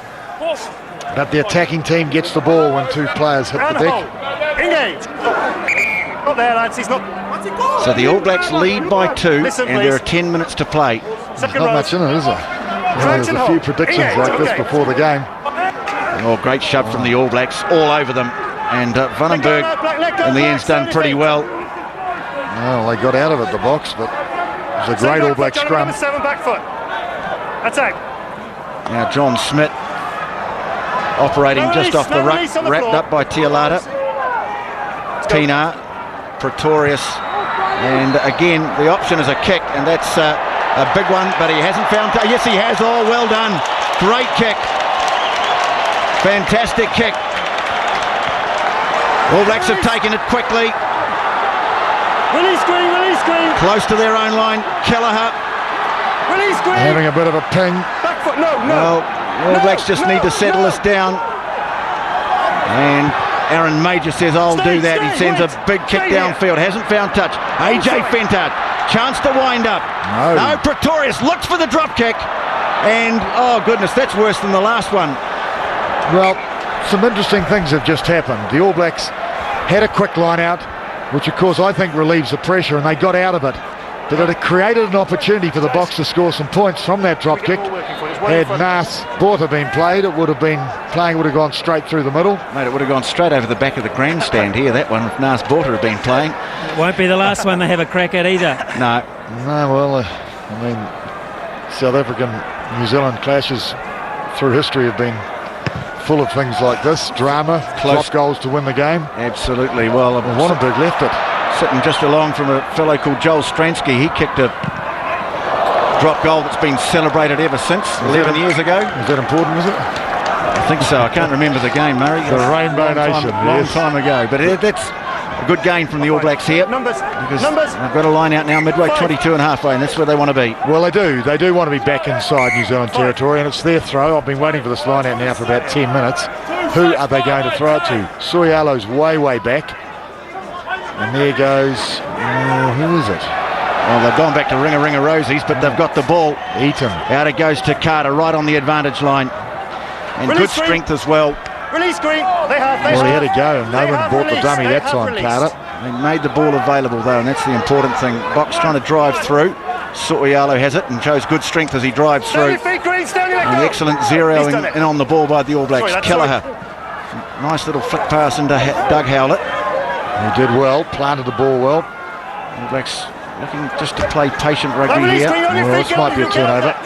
But the attacking team gets the ball when two players hit the deck. Engage. Not there, lads. He's not. So the All Blacks lead by 2, and there are 10 minutes to play. There's not much in it, is there? There's a few predictions like this before the game. Oh, great shove from the All Blacks all over them. And Vandenberg in the end's done pretty well. Well, they got out of it, the box, but it was a great All Black scrum. 7 back foot. Attack. Now John Smith operating just off the ruck, wrapped up by Tialata. Tina, Pretorius, and again the option is a kick, and that's a big one, but he hasn't found. Yes, he has. Oh, well done. Great kick. Fantastic kick. All Blacks have taken it quickly. Release screen. Close to their own line. Kelleher. Release screen. Having a bit of a ping. Back foot. No. Well, All Blacks just need to settle this down. And Aaron Major says, I'll do that. He sends a big kick downfield. Hasn't found touch. AJ Fentard. Chance to wind up. No, Pretorius looks for the drop kick. And, oh goodness, that's worse than the last one. Well, some interesting things have just happened. The All Blacks had a quick line out, which of course I think relieves the pressure, and they got out of it. But it had created an opportunity for the Boks to score some points from that drop kick. Had Nas Borta been played, it would have gone straight through the middle. Mate, it would have gone straight over the back of the grandstand here, that one, if Nas Borta had been playing. It won't be the last one they have a crack at either. No. No, well, I mean, South African-New Zealand clashes through history have been full of things like this, drama, close goals to win the game. Absolutely. Well, Warrenberg left it. Sitting just along from a fellow called Joel Stransky. He kicked a drop goal that's been celebrated ever since, 11 years ago. Is that important, is it? I think so. I can't remember the game, Murray. The Rainbow Nation. Long time ago. But that's a good gain from the All Blacks here. Numbers. Because they've got a line out now, midway 22 and halfway, and that's where they want to be. Well, they do. They do want to be back inside New Zealand territory, and it's their throw. I've been waiting for this line out now for about 10 minutes. Who are they going to throw it to? Soyalo's way back. And there goes, who is it? Well, they've gone back to Ringa Rosies, but they've got the ball. Eaton. Out it goes to Carter, right on the advantage line. And Release good screen. strength as well. Release green. They have. Well, he had a go, and no They one have brought the released. dummy They that have time, released. Carter. They made the ball available though, and that's the important thing. Box trying to drive through. So'oialo has it and shows good strength as he drives Stand through. your feet, Green. Stand your An go. excellent He's done zeroing it. in on the ball by the All Blacks. Sorry, that's Kelleher. Nice little flick pass into Doug Howlett. He did well, planted the ball well. All Blacks looking just to play patient rugby Release here. green on your Well, feet. this might be a turnover. It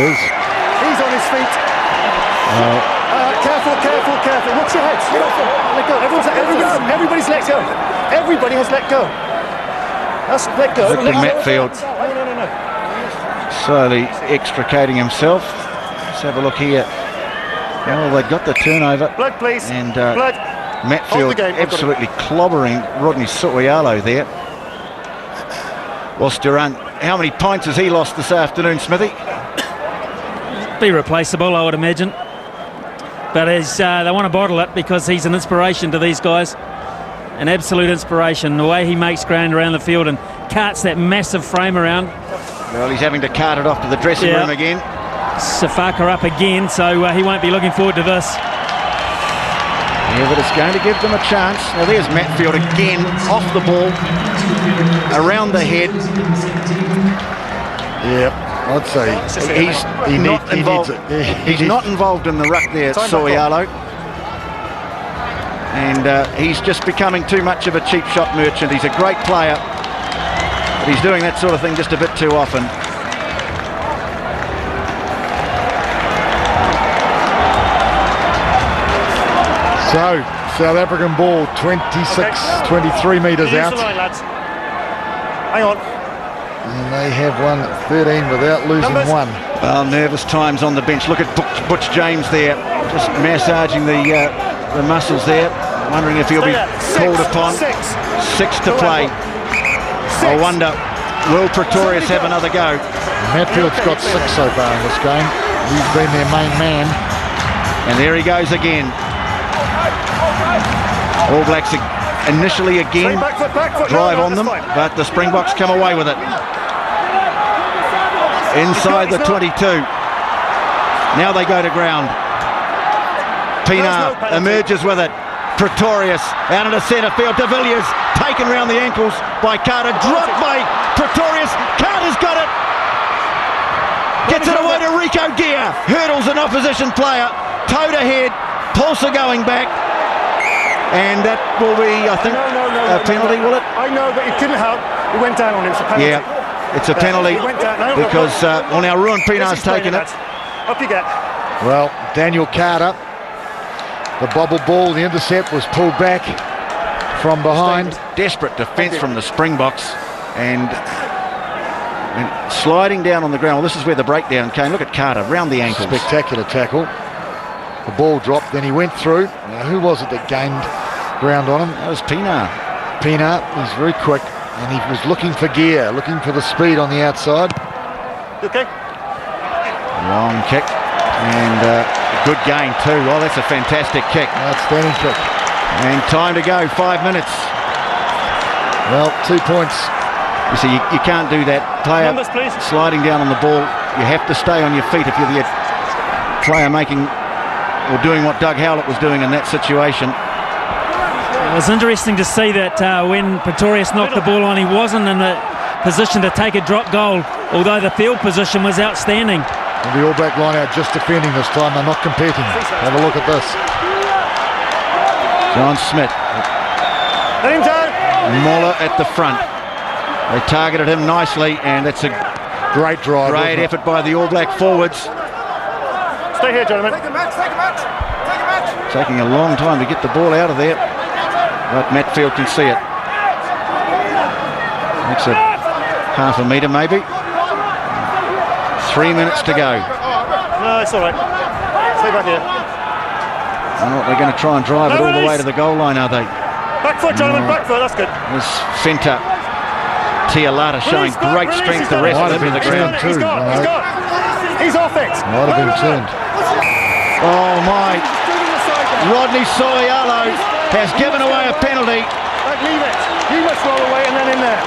is. He's on his feet. Careful. Watch your heads. Let go. Everybody's let go. Everybody has let go. That's let go. Victor Matfield No. slowly extricating himself. Let's have a look here. Well, they got the turnover. Blood, please. And Blood. Hold Matfield the game. absolutely clobbering Rodney So'oialo there. Whilst Durant, how many pints has he lost this afternoon, Smithy? Be replaceable, I would imagine. But they want to bottle it because he's an inspiration to these guys. An absolute inspiration. The way he makes ground around the field and carts that massive frame around. Well, he's having to cart it off to the dressing room again. Safaka up again, so he won't be looking forward to this. Yeah, but it's going to give them a chance. Now there's Matfield again, off the ball, around the head. Yeah, I'd say He's not involved. He's not involved in the ruck there, So'oialo. And he's just becoming too much of a cheap shot merchant. He's a great player, but he's doing that sort of thing just a bit too often. So, South African ball, 23 metres out. Line, lads. Hang on. And they have won 13 without losing one. Well, nervous times on the bench. Look at Butch James there, just massaging the muscles there. Wondering if he'll be called upon. Six to play. I wonder, will Pretorius have another go? Matfield's got 6 so far in this game. He's been their main man. And there he goes again. All Blacks initially again Back foot. drive No, on them, that's fine. but the Springboks come away with it. Inside the 22. Now they go to ground. Pinar emerges with it. Pretorius out into centre field. De Villiers taken round the ankles by Carter. Dropped by Pretorius. Carter's got it. Gets it away to Rico Gear. Hurdles an opposition player. Towed ahead. Pulsar going back. And that will be, I think, a penalty, will it? I know, but it couldn't help. It went down on him. It's a penalty. Yeah, it's a penalty It went down. No, because, well, now Ruan Pinar's taken it. Up you get. Well, Daniel Carter, the bobble ball, the intercept was pulled back from behind. Desperate defence from the Springboks and sliding down on the ground. Well, this is where the breakdown came. Look at Carter, round the ankles. Spectacular tackle. The ball dropped, then he went through. Now, who was it that gained ground on him? That was Pinar. Pinar, he's very quick, and he was looking for gear, looking for the speed on the outside. Okay. Long kick and good gain too. Well, that's a fantastic kick. Outstanding kick. And time to go, 5 minutes. Well, 2 points. You see, you can't do that. Player Numbers, please. sliding down on the ball. You have to stay on your feet if you're the player making or doing what Doug Howlett was doing in that situation. It was interesting to see that when Pretorius knocked the ball on, he wasn't in the position to take a drop goal, although the field position was outstanding. And the All Black line out just defending this time. They're not competing. Have a look at this. John Smith. Let him down. Muller at the front. They targeted him nicely, and it's a Great drive. great wasn't it? effort by the All Black forwards. Stay here, gentlemen. Taking a long time to get the ball out of there, but Matfield can see it. Makes it half a metre maybe. 3 minutes to go. No, it's all right. Stay back here. Well, they're going to try and drive it all the way to the goal line, are they? Back foot, gentlemen. Back foot. That's good. There's Fenta. Tialata showing great strength to rest Might have him in the been ground. turned. He's gone. He's gone. He's off it. Might have been turned. Oh my, Rodney So'oialo has given away a penalty. Don't leave it. You must roll away and then in there.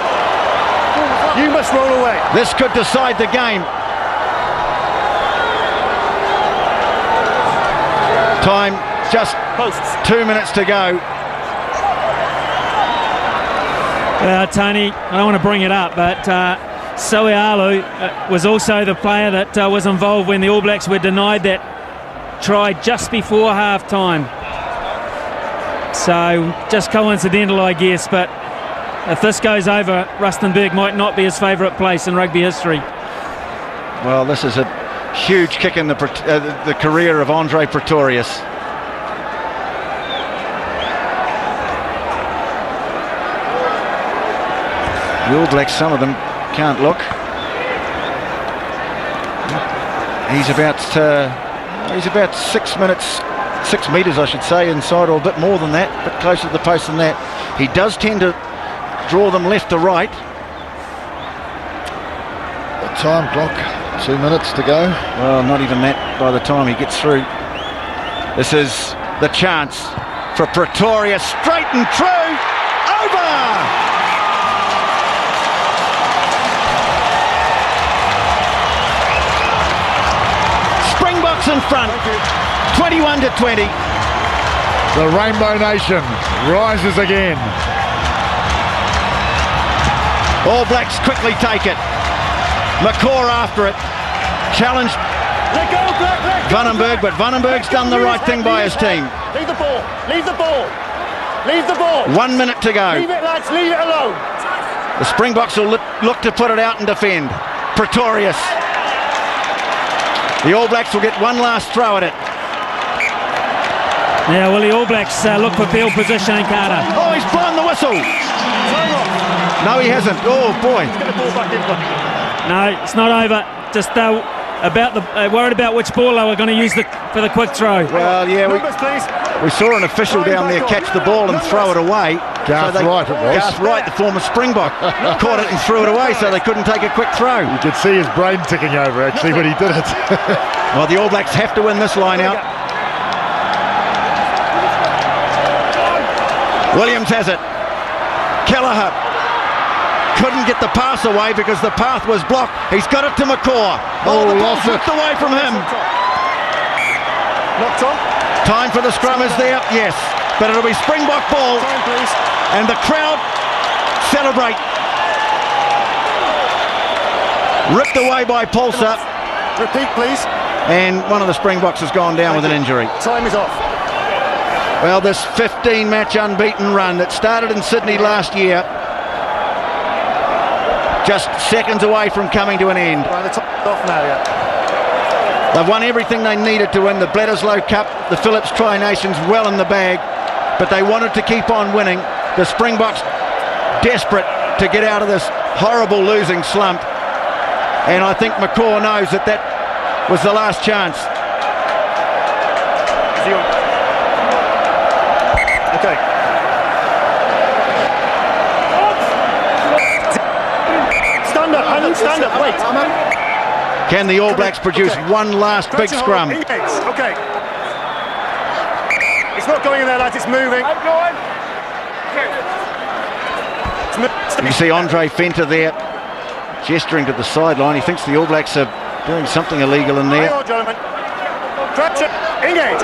You must roll away. This could decide the game. Time just 2 minutes to go. Tony, I don't want to bring it up, but Soialu was also the player that was involved when the All Blacks were denied that try just before half-time. So, just coincidental, I guess, but if this goes over, Rustenburg might not be his favourite place in rugby history. Well, this is a huge kick in the career of Andre Pretorius. The All Blacks, some of them can't look. He's about 6 metres, I should say, inside, or a bit more than that, a bit closer to the post than that. He does tend to draw them left to right. The time clock, 2 minutes to go. Well, not even that by the time he gets through. This is the chance for Pretorius, straight and true, over! Springboks in front, 21-20. The Rainbow Nation rises again. All Blacks quickly take it. McCaw after it. Challenged Let go, Black, let go, Vandenberg, but Vandenberg's done the right thing by his team. Leave the ball. Leave the ball. Leave the ball. 1 minute to go. Leave it, lads. Leave it alone. The Springboks will look to put it out and defend. Pretorius. The All Blacks will get one last throw at it. Yeah, well, the All Blacks look for field positioning, Carter. Oh, he's blown the whistle. No, he hasn't. Oh, boy. Get the ball back in. No, it's not over. Just worried about which ball they were going to use for the quick throw. Well, yeah, we saw an official down there catch the ball and throw it away. Garth Wright it was. Garth Wright, the former Springbok, caught it and threw it away so they couldn't take a quick throw. You could see his brain ticking over, actually, when he did it. Well, the All Blacks have to win this line out. Williams has it. Kelleher couldn't get the pass away because the path was blocked. He's got it to McCaw. Oh, the ball's ripped away from him. Knocked on. Time for the scrum is there, yes. But it'll be Springbok ball. Time, please. And the crowd celebrate. Ripped away by Pulsar. Repeat, please. And one of the Springboks has gone down with an injury. Time is off. Well, this 15-match unbeaten run that started in Sydney last year, just seconds away from coming to an end. Right, the time's off now, yeah. They've won everything they needed to win. The Bledisloe Cup, the Phillips Tri-Nations well in the bag, but they wanted to keep on winning. The Springboks desperate to get out of this horrible losing slump. And I think McCaw knows that that was the last chance. Is he on? Okay. Stand up, Hannah, stand up, wait. Can the All Blacks produce one last big scrum? Okay. It's not going in there, lads, it's moving. You see Andre Fenter there, gesturing to the sideline. He thinks the All Blacks are doing something illegal in there. Hang on, gentlemen. Traction, engage.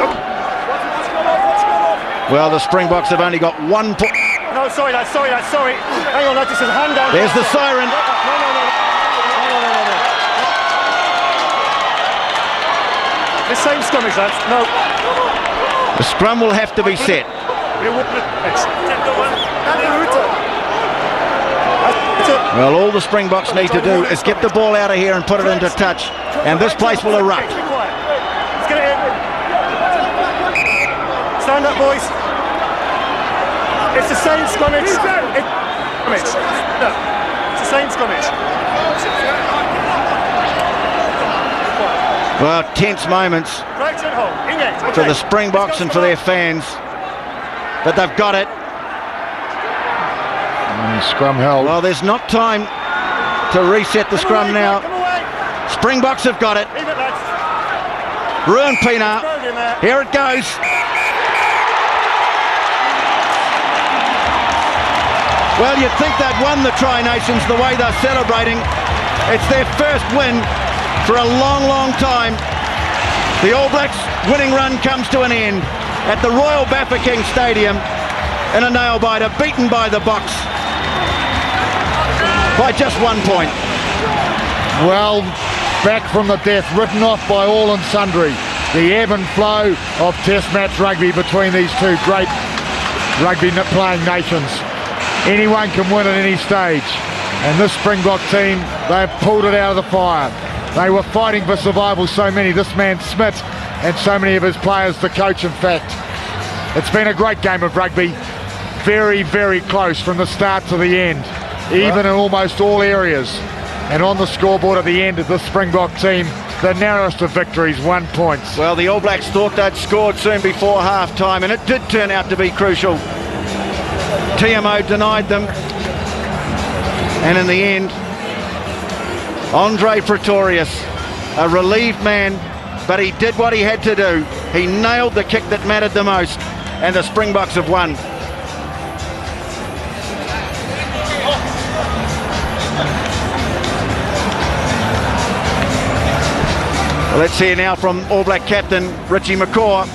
Well, the Springboks have only got 1 point. No, sorry, lads, sorry. Hang on, lads, this is a hand down. There's the siren. No. The same scrummage, lads. No. The scrum will have to be set. Well, all the Springboks need to do is get the ball out of here and put it into touch, and this place will erupt. Let's get it in. Stand up, boys. It's the same scrummage. It's the same scrummage. Well, tense moments for the Springboks and for their fans, but they've got it. Scrum held. Well, there's not time to reset the scrum now. Springboks have got it. Ruan Pienaar. Here it goes. Well, you'd think they'd won the Tri-Nations the way they're celebrating. It's their first win for a long, long time. The All Blacks winning run comes to an end at the Royal Bafokeng Stadium in a nail-biter, beaten by the Boks by just 1 point. Well, back from the death, written off by all and sundry. The ebb and flow of Test match rugby between these two great rugby playing nations. Anyone can win at any stage, and this Springbok team, they've pulled it out of the fire. They were fighting for survival, so many, this man Smith and so many of his players, the coach in fact. It's been a great game of rugby, very, very close from the start to the end, even in almost all areas. And on the scoreboard at the end of the Springbok team, the narrowest of victories, 1 point. Well, the All Blacks thought they'd scored soon before half-time, and it did turn out to be crucial. TMO denied them, and in the end, Andre Pretorius, a relieved man, but he did what he had to do. He nailed the kick that mattered the most, and the Springboks have won. Well, let's hear now from All Black captain Richie McCaw.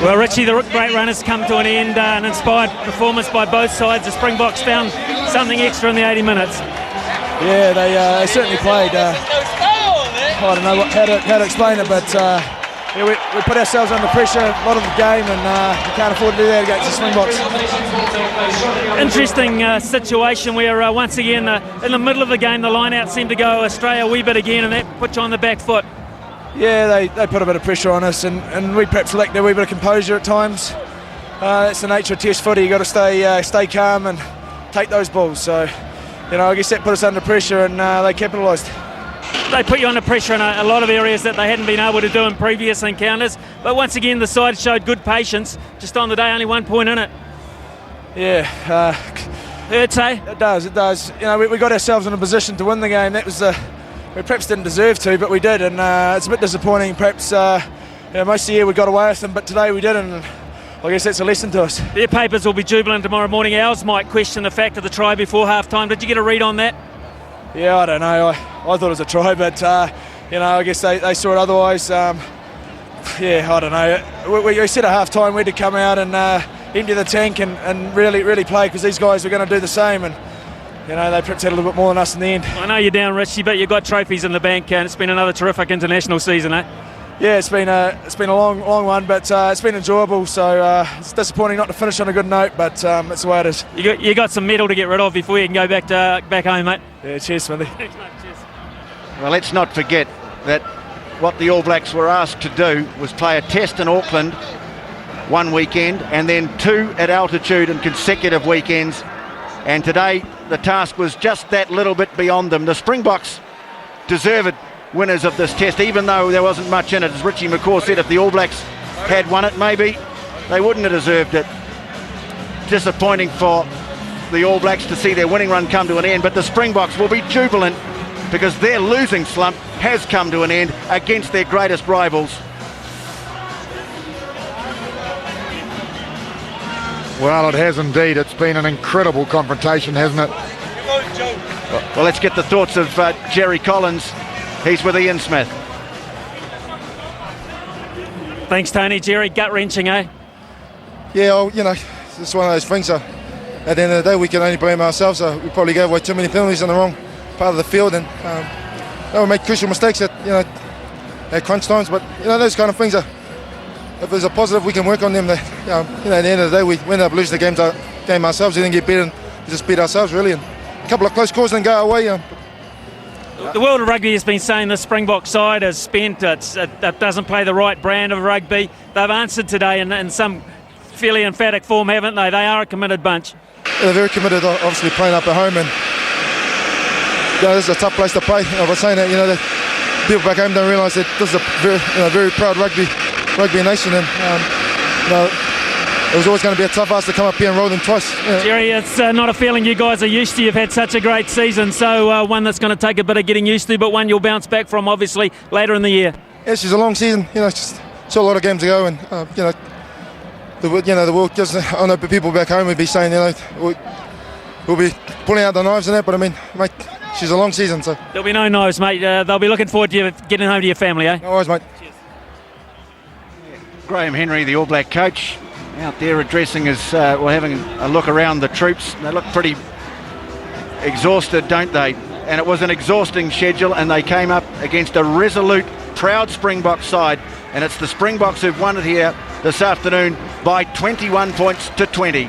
Well, Richie, the great run has come to an end. An inspired performance by both sides. The Springboks found something extra in the 80 minutes. Yeah, they certainly played. I don't know how to explain it, but yeah, we put ourselves under pressure a lot of the game, and we can't afford to do that against the Springboks. Interesting situation where once again in the middle of the game the line-out seemed to go astray a wee bit again, and that put you on the back foot. Yeah, they put a bit of pressure on us, and we perhaps lacked a wee bit of composure at times. That's the nature of Test footy. You've got to stay calm and take those balls. So, I guess that put us under pressure, and they capitalised. They put you under pressure in a lot of areas that they hadn't been able to do in previous encounters. But once again, the side showed good patience. Just on the day, only 1 point in it. Yeah. Hurts, eh? It does. We got ourselves in a position to win the game. That was we perhaps didn't deserve to, but we did, and it's a bit disappointing. Perhaps most of the year we got away with them, but today we didn't. And I guess that's a lesson to us. Their papers will be jubilant tomorrow morning. Ours might question the fact of the try before half-time. Did you get a read on that? Yeah, I don't know. I thought it was a try, but I guess they saw it otherwise. Yeah, I don't know. We said at half-time we had to come out and empty the tank and really play, because these guys were going to do the same, and they perhaps had a little bit more than us in the end. I know you're down, Richie, but you've got trophies in the bank, and it's been another terrific international season, eh? Yeah, it's been a long one, but it's been enjoyable. So it's disappointing not to finish on a good note, but it's the way it is. You got some metal to get rid of before you can go back home, mate. Yeah, cheers, Smithy. Thanks, mate. Cheers. Well, let's not forget that what the All Blacks were asked to do was play a test in Auckland one weekend and then 2 at altitude in consecutive weekends. And today the task was just that little bit beyond them. The Springboks deserved winners of this test, even though there wasn't much in it. As Richie McCaw said, if the All Blacks had won it, maybe they wouldn't have deserved it. Disappointing for the All Blacks to see their winning run come to an end, but the Springboks will be jubilant because their losing slump has come to an end against their greatest rivals. Well, it has indeed. It's been an incredible confrontation, hasn't it? Well, let's get the thoughts of Jerry Collins. He's with Ian Smith. Thanks, Tony. Jerry, gut-wrenching, eh? Yeah, well, it's one of those things. At the end of the day, we can only blame ourselves. We probably gave away too many penalties on the wrong part of the field, and we make crucial mistakes at crunch times. But those kind of things if there's a positive, we can work on them. At the end of the day, we ended up losing the game ourselves. We didn't get beaten. We just beat ourselves, really. And a couple of close calls didn't go our way. The world of rugby has been saying the Springbok side is spent. It doesn't play the right brand of rugby. They've answered today in some fairly emphatic form, haven't they? They are a committed bunch. They're very committed, obviously, playing up at home, and this is a tough place to play. I was saying that people back home don't realise that this is a very proud rugby nation, and it was always going to be a tough ask to come up here and roll them twice. Jerry, it's not a feeling you guys are used to. You've had such a great season, so one that's going to take a bit of getting used to, but one you'll bounce back from, obviously, later in the year. Yeah, it's just a long season. Still a lot of games to go, and the world gives. I know people back home would be saying, we'll be pulling out the knives and that, but I mean, mate, she's a long season, so. There'll be no knives, mate. They'll be looking forward to you getting home to your family, eh? No worries, mate. Graham Henry, the All Black coach, out there addressing having a look around the troops. They look pretty exhausted, don't they? And it was an exhausting schedule, and they came up against a resolute, proud Springboks side, and it's the Springboks who've won it here this afternoon by 21 points to 20.